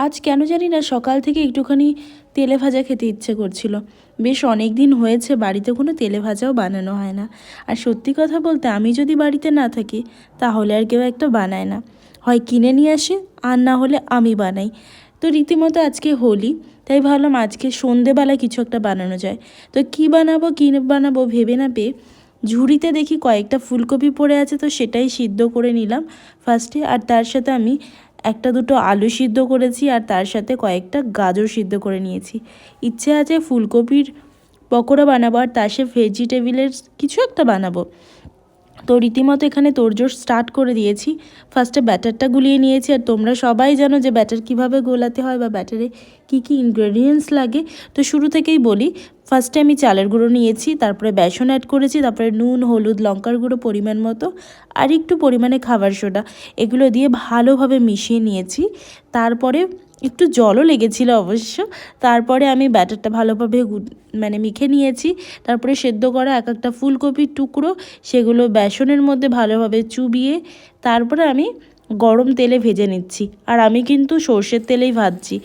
আজ কেন জানি না সকাল থেকে একটুখানি তেলে ভাজা খেতে ইচ্ছে করছিল। বেশ অনেক দিন হয়েছে বাড়িতে কোনো তেলে ভাজাও বানানো হয় না। আর সত্যি কথা বলতে আমি যদি বাড়িতে না থাকি তাহলে আর কেউ একটা বানায় না, হয় কিনে নিয়ে আসে আর না হলে আমি বানাই। তো রীতিমতো আজকে হোলি, তাই ভাবলাম আজকে সন্ধেবেলা কিছু একটা বানানো যায়। তো কী বানাবো ভেবে না পেয়ে ঝুড়িতে দেখি কয়েকটা ফুলকপি পড়ে আছে, তো সেটাই সিদ্ধ করে নিলাম ফার্স্টে। আর তার সাথে আমি একটা দুটো আলু সিদ্ধ করেছি আর তার সাথে কয়েকটা গাজর সিদ্ধ করে নিয়েছি। ইচ্ছে আছে ফুলকপির পকোড়া বানাবো আর তার সাথে ভেজিটেবিলের কিছু একটা বানাবো। তো রীতিমতো এখানে তোড়জোড় স্টার্ট করে দিয়েছি। ফার্স্টে ব্যাটারটা গুলিয়ে নিয়েছি, আর তোমরা সবাই জানো যে ব্যাটার কীভাবে গোলাতে হয় বা ব্যাটারে কী কী ইনগ্রেডিয়েন্টস লাগে। তো শুরু থেকেই বলি, ফার্স্টে আমি চালের গুঁড়ো নিয়েছি, তারপরে বেসন অ্যাড করেছি, তারপরে নুন, হলুদ, লঙ্কার গুঁড়ো পরিমাণ মতো আর একটু পরিমাণে খাবার সোডা, এগুলো দিয়ে ভালোভাবে মিশিয়ে নিয়েছি। তারপরে একটু জলও লেগেছিল অবশ্য। তারপরে আমি ব্যাটারটা ভালোভাবে মেখে নিয়েছি। তারপরে সেদ্ধ করা এক একটা ফুলকপির টুকরো সেগুলো বেসনের মধ্যে ভালোভাবে চুবিয়ে তারপরে আমি গরম তেলে ভেজে নিচ্ছি। আর আমি কিন্তু সর্ষের তেলেই ভাজছি,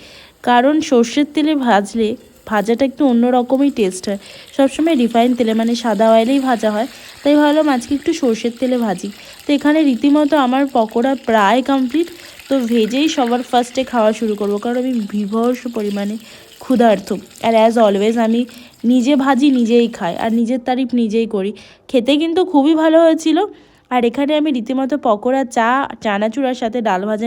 কারণ সর্ষের তেলে ভাজলে ভাজাটা একটু অন্য রকমই টেস্ট হয়। সবসময় রিফাইন তেলে মানে সাদা অয়েলেই ভাজা হয়, তাই ভাবলাম আজকে একটু সর্ষের তেলে ভাজি। তো এখানে রীতিমতো আমার পকোড়া প্রায় কমপ্লিট। তো ভেজেই সবার ফার্স্টে খাওয়া শুরু করব, কারণ আমি বিভৎস পরিমাণে ক্ষুধার্ত। আর অ্যাজ অলওয়েজ আমি নিজে ভাজি নিজেই খাই আর নিজের তারিফ নিজেই করি। খেতে কিন্তু খুবই ভালো হয়েছিল। আর এখানে আমি রীতিমতো পকোড়া, চানাচুরার সাথে ডাল ভাজা